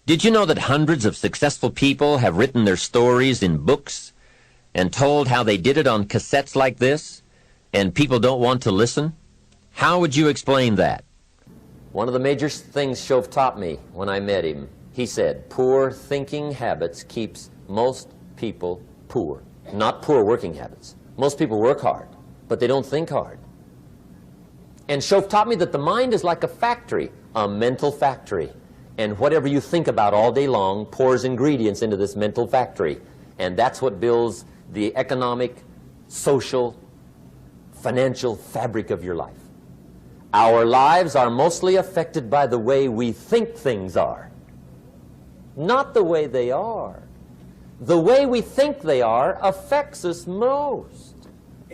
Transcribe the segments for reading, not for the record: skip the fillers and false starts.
Did you know that hundreds of successful people have written their stories in books and told how they did it on cassettes like this, and people don't want to listen? How would you explain that? One of the major things Shove taught me when I met him, he said, poor thinking habits keeps most people poor. Not poor working habits. Most people work hard, but they don't think hard. And Shove taught me that the mind is like a factory, a mental factory. And whatever you think about all day long pours ingredients into this mental factory. And that's what builds the economic, social, financial fabric of your life. Our lives are mostly affected by the way we think things are, not the way they are. The way we think they are affects us most.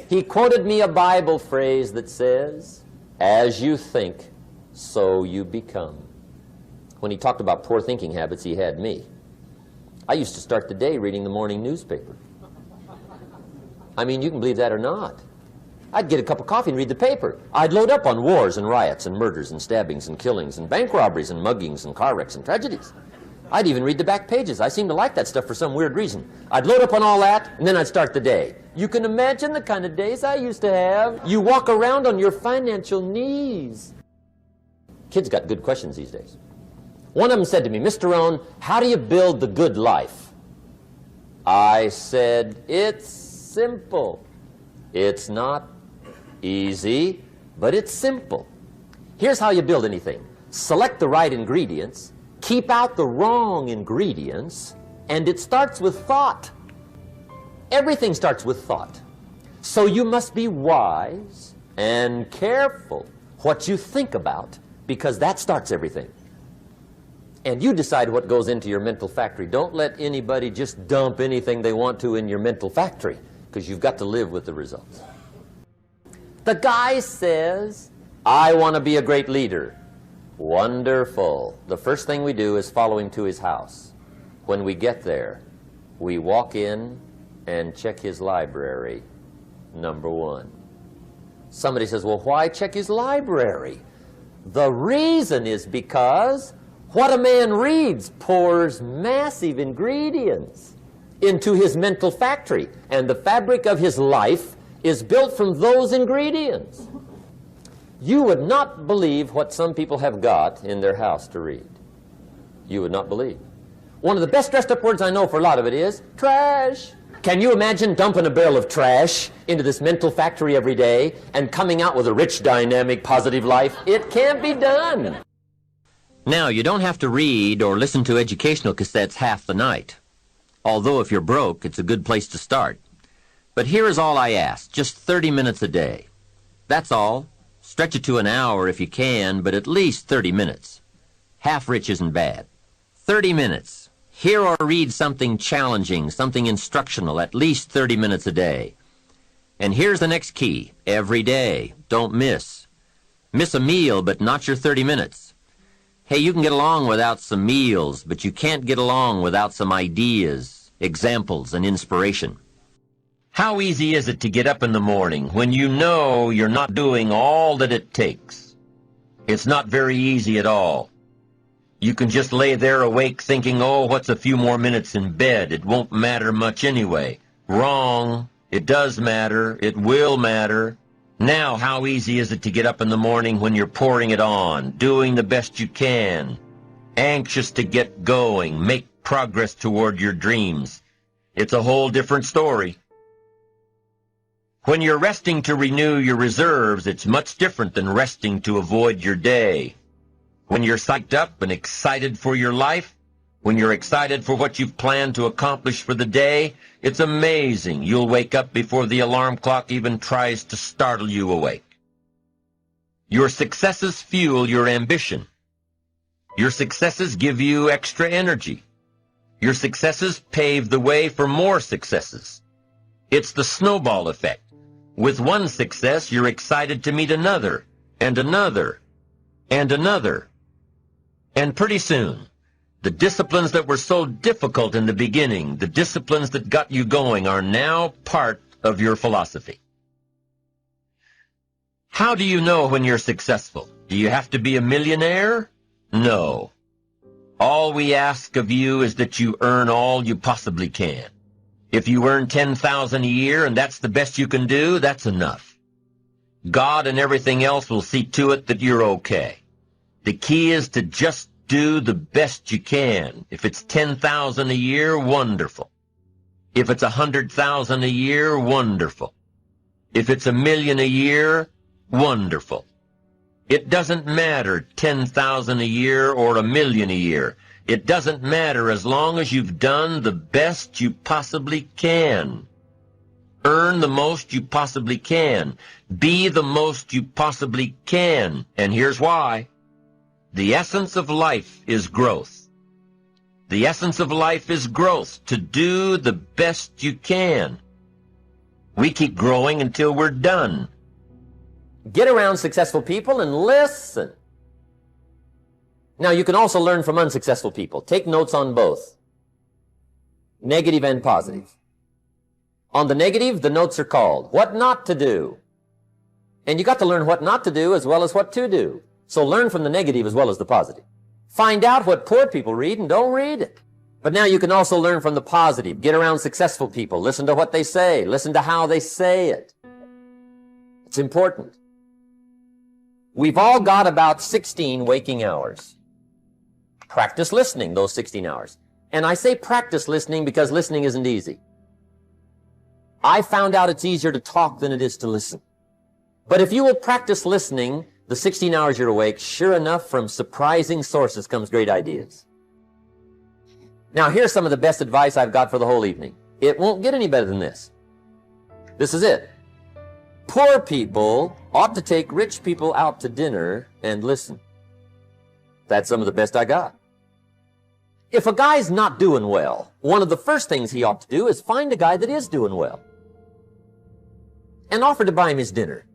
He quoted me a Bible phrase that says, as you think, so you become. When he talked about poor thinking habits, he had me. I used to start the day reading the morning newspaper. I mean, you can believe that or not. I'd get a cup of coffee and read the paper. I'd load up on wars and riots and murders and stabbings and killings and bank robberies and muggings and car wrecks and tragedies. I'd even read the back pages. I seem to like that stuff for some weird reason. I'd load up on all that, and then I'd start the day. You can imagine the kind of days I used to have. You walk around on your financial knees. Kids got good questions these days. One of them said to me, Mr. Rohn, how do you build the good life? I said, it's simple. It's not easy, but it's simple. Here's how you build anything. Select the right ingredients, keep out the wrong ingredients, and it starts with thought. Everything starts with thought. So you must be wise and careful what you think about, because that starts everything. And you decide what goes into your mental factory. Don't let anybody just dump anything they want to in your mental factory, because you've got to live with the results. The guy says, I want to be a great leader. Wonderful. The first thing we do is follow him to his house. When we get there, we walk in and check his library, number one. Somebody says, well, why check his library? The reason is because what a man reads pours massive ingredients into his mental factory, and the fabric of his life is built from those ingredients. You would not believe what some people have got in their house to read. You would not believe. One of the best dressed up words I know for a lot of it is trash. Can you imagine dumping a barrel of trash into this mental factory every day and coming out with a rich, dynamic, positive life? It can't be done. Now, you don't have to read or listen to educational cassettes half the night. Although if you're broke, it's a good place to start. But here is all I ask, just 30 minutes a day. That's all. Stretch it to an hour if you can, but at least 30 minutes. Half rich isn't bad. 30 minutes. Hear or read something challenging, something instructional, at least 30 minutes a day. And here's the next key. Every day. Don't miss. Miss a meal, but not your 30 minutes. Hey, you can get along without some meals, but you can't get along without some ideas, examples, and inspiration. How easy is it to get up in the morning when you know you're not doing all that it takes? It's not very easy at all. You can just lay there awake thinking, oh, what's a few more minutes in bed? It won't matter much anyway. Wrong. It does matter. It will matter. Now, how easy is it to get up in the morning when you're pouring it on, doing the best you can, anxious to get going, make progress toward your dreams? It's a whole different story. When you're resting to renew your reserves, it's much different than resting to avoid your day. When you're psyched up and excited for your life, when you're excited for what you've planned to accomplish for the day, it's amazing. You'll wake up before the alarm clock even tries to startle you awake. Your successes fuel your ambition. Your successes give you extra energy. Your successes pave the way for more successes. It's the snowball effect. With one success, you're excited to meet another, and another, and another. And pretty soon, the disciplines that were so difficult in the beginning, the disciplines that got you going, are now part of your philosophy. How do you know when you're successful? Do you have to be a millionaire? No. All we ask of you is that you earn all you possibly can. If you earn $10,000 a year and that's the best you can do, that's enough. God and everything else will see to it that you're okay. The key is to just do the best you can. If it's $10,000 a year, wonderful. If it's $100,000 a year, wonderful. If it's $1 million a year, wonderful. It doesn't matter $10,000 a year or $1 million a year. It doesn't matter as long as you've done the best you possibly can. Earn the most you possibly can. Be the most you possibly can. And here's why. The essence of life is growth. The essence of life is growth, to do the best you can. We keep growing until we're done. Get around successful people and listen. Now, you can also learn from unsuccessful people. Take notes on both, negative and positive. On the negative, the notes are called what not to do. And you got to learn what not to do as well as what to do. So learn from the negative as well as the positive. Find out what poor people read and don't read it. But now you can also learn from the positive. Get around successful people. Listen to what they say. Listen to how they say it. It's important. We've all got about 16 waking hours. Practice listening those 16 hours. And I say practice listening because listening isn't easy. I found out it's easier to talk than it is to listen. But if you will practice listening the 16 hours you're awake, sure enough, from surprising sources comes great ideas. Now, here's some of the best advice I've got for the whole evening. It won't get any better than this. This is it. Poor people ought to take rich people out to dinner and listen. That's some of the best I got. If a guy's not doing well, one of the first things he ought to do is find a guy that is doing well and offer to buy him his dinner.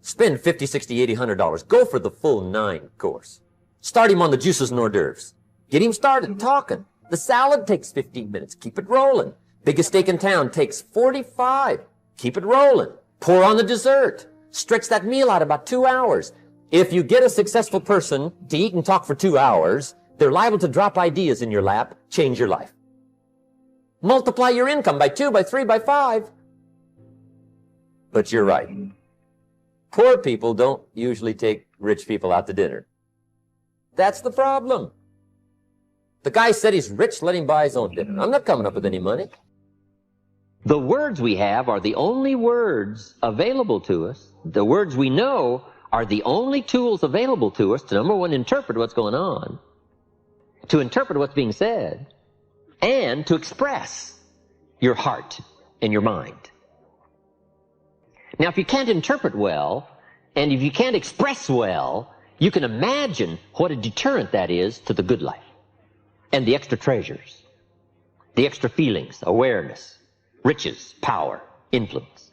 Spend $50, $60, $80, $100. Go for the full 9 course. Start him on the juices and hors d'oeuvres. Get him started talking. The salad takes 15 minutes. Keep it rolling. Biggest steak in town takes 45. Keep it rolling. Pour on the dessert. Stretch that meal out about 2 hours. If you get a successful person to eat and talk for 2 hours, they're liable to drop ideas in your lap, change your life. Multiply your income by 2, by 3, by 5. But you're right. Poor people don't usually take rich people out to dinner. That's the problem. The guy said he's rich, let him buy his own dinner. I'm not coming up with any money. The words we have are the only words available to us. The words we know are the only tools available to us to, number one, interpret what's going on, to interpret what's being said, and to express your heart and your mind. Now, if you can't interpret well, and if you can't express well, you can imagine what a deterrent that is to the good life, and the extra treasures, the extra feelings, awareness, riches, power, influence.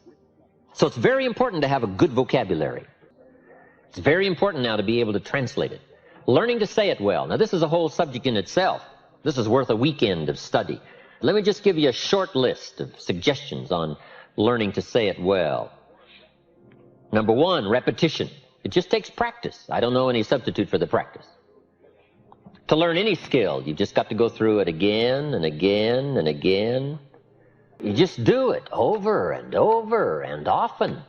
So it's very important to have a good vocabulary. It's very important now to be able to translate it. Learning to say it well. Now, this is a whole subject in itself. This is worth a weekend of study. Let me just give you a short list of suggestions on learning to say it well. Number one, repetition. It just takes practice. I don't know any substitute for the practice. To learn any skill, you just got to go through it again and again and again. You just do it over and over and often.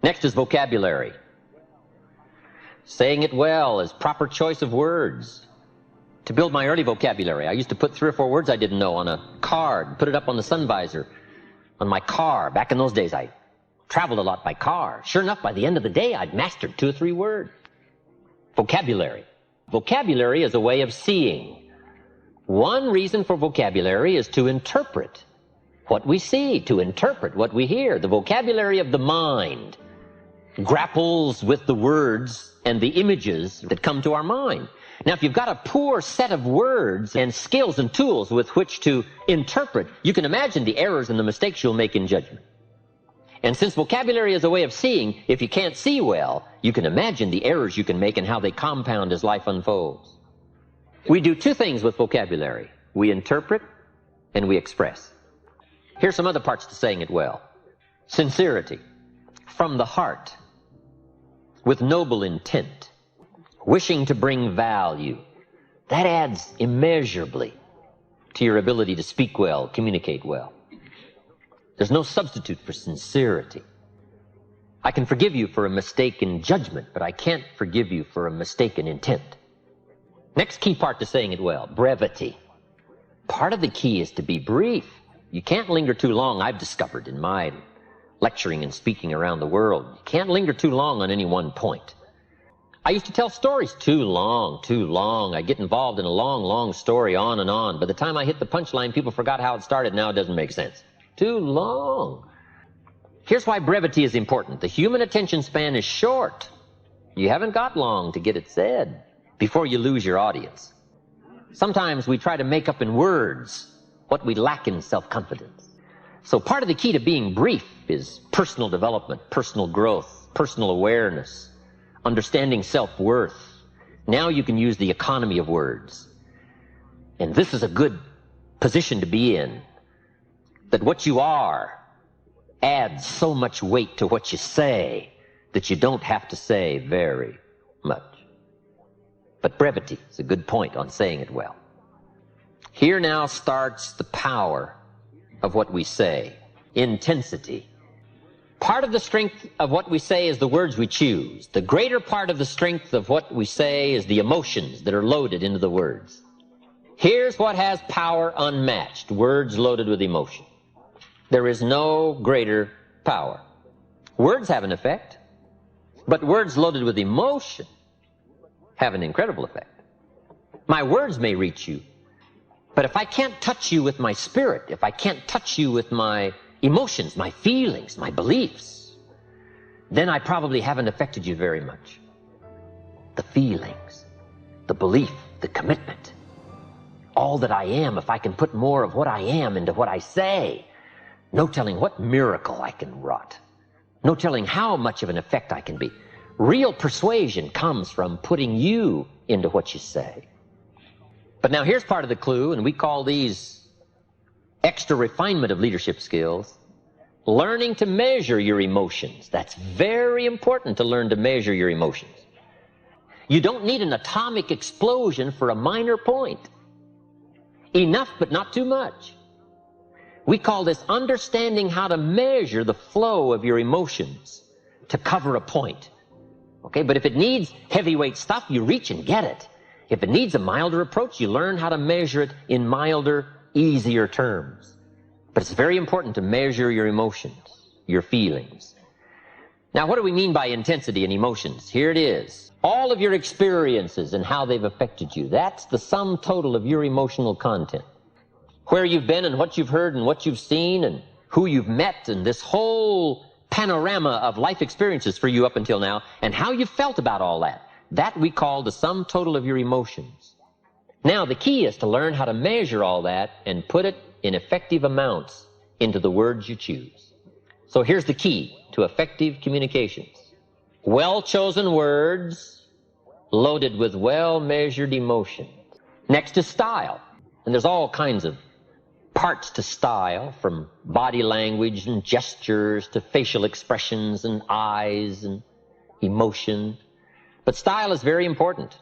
Next is vocabulary. Saying it well is proper choice of words. To build my early vocabulary, I used to put 3 or 4 words I didn't know on a card, put it up on the sun visor on my car. Back in those days, I traveled a lot by car. Sure enough, by the end of the day, I'd mastered 2 or 3 words. Vocabulary. Vocabulary is a way of seeing. One reason for vocabulary is to interpret what we see, to interpret what we hear. The vocabulary of the mind grapples with the words and the images that come to our mind. Now, if you've got a poor set of words and skills and tools with which to interpret, you can imagine the errors and the mistakes you'll make in judgment. And since vocabulary is a way of seeing, if you can't see well, you can imagine the errors you can make and how they compound as life unfolds. We do 2 things with vocabulary. We interpret and we express. Here's some other parts to saying it well. Sincerity, from the heart, with noble intent, wishing to bring value, That adds immeasurably to your ability to speak well, communicate well. There's no substitute for sincerity. I can forgive you for a mistake in judgment, but I can't forgive you for a mistake in intent. Next key part to saying it well, brevity. Part of the key is to be brief. You can't linger too long, I've discovered in my lecturing and speaking around the world. You can't linger too long on any one point. I used to tell stories too long. I get involved in a long story on and on. By the time I hit the punchline, people forgot how it started. Now it doesn't make sense. Too long. Here's why brevity is important. The human attention span is short. You haven't got long to get it said before you lose your audience. Sometimes we try to make up in words what we lack in self-confidence. So part of the key to being brief is personal development, personal growth, personal awareness, understanding self-worth. Now you can use the economy of words. And this is a good position to be in, that what you are adds so much weight to what you say that you don't have to say very much. But brevity is a good point on saying it well. Here now starts the power of what we say, intensity. Part of the strength of what we say is the words we choose. The greater part of the strength of what we say is the emotions that are loaded into the words. Here's what has power unmatched, words loaded with emotion. There is no greater power. Words have an effect, but words loaded with emotion have an incredible effect. My words may reach you, but if I can't touch you with my spirit, if I can't touch you with my emotions, my feelings, my beliefs, then I probably haven't affected you very much. The feelings, the belief, the commitment, all that I am, if I can put more of what I am into what I say, no telling what miracle I can wrought. No telling how much of an effect I can be. Real persuasion comes from putting you into what you say. But now here's part of the clue, and we call these extra refinement of leadership skills, learning to measure your emotions. That's very important, to learn to measure your emotions. You don't need an atomic explosion for a minor point. Enough, but not too much. We call this understanding how to measure the flow of your emotions to cover a point. Okay, but if it needs heavyweight stuff, you reach and get it. If it needs a milder approach, you learn how to measure it in milder, easier terms. But it's very important to measure your emotions, your feelings. Now, what do we mean by intensity and emotions? Here it is. All of your experiences and how they've affected you. That's the sum total of your emotional content. Where you've been and what you've heard and what you've seen and who you've met and this whole panorama of life experiences for you up until now and how you felt about all that. That we call the sum total of your emotions. Now, the key is to learn how to measure all that and put it in effective amounts into the words you choose. So here's the key to effective communications. Well-chosen words loaded with well-measured emotions. Next is style. And there's all kinds of parts to style, from body language and gestures to facial expressions and eyes and emotion. But style is very important.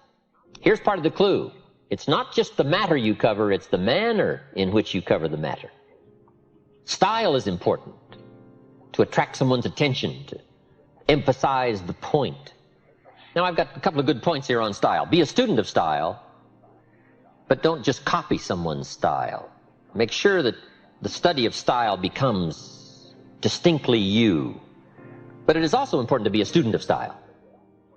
Here's part of the clue. It's not just the matter you cover, it's the manner in which you cover the matter. Style is important to attract someone's attention, to emphasize the point. Now, I've got a couple of good points here on style. Be a student of style, but don't just copy someone's style. Make sure that the study of style becomes distinctly you. But it is also important to be a student of style.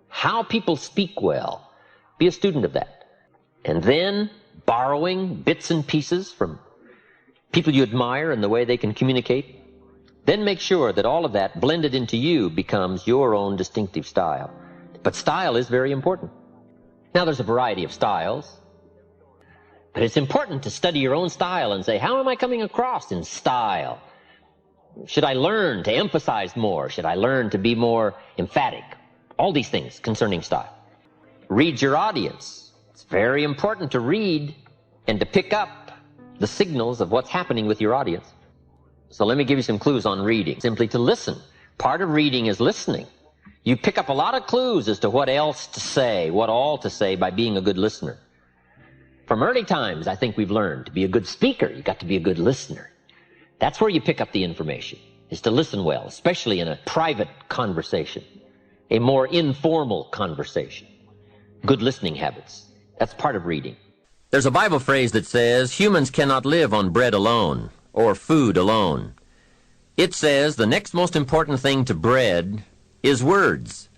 How people speak well, be a student of that. And then borrowing bits and pieces from people you admire and the way they can communicate. Then make sure that all of that blended into you becomes your own distinctive style. But style is very important. Now, there's a variety of styles. But it's important to study your own style and say, how am I coming across in style? Should I learn to emphasize more? Should I learn to be more emphatic? All these things concerning style. Read your audience. It's very important to read and to pick up the signals of what's happening with your audience. So let me give you some clues on reading. Simply to listen. Part of reading is listening. You pick up a lot of clues as to what else to say, what all to say by being a good listener. From early times, I think we've learned to be a good speaker, you've got to be a good listener. That's where you pick up the information, is to listen well, especially in a private conversation, a more informal conversation. Good listening habits. That's part of reading. There's a Bible phrase that says, humans cannot live on bread alone, or food alone. It says the next most important thing to bread is words.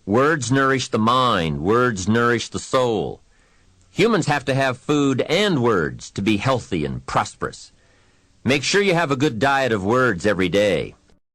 Words nourish the mind. Words nourish the soul. Humans have to have food and words to be healthy and prosperous. Make sure you have a good diet of words every day.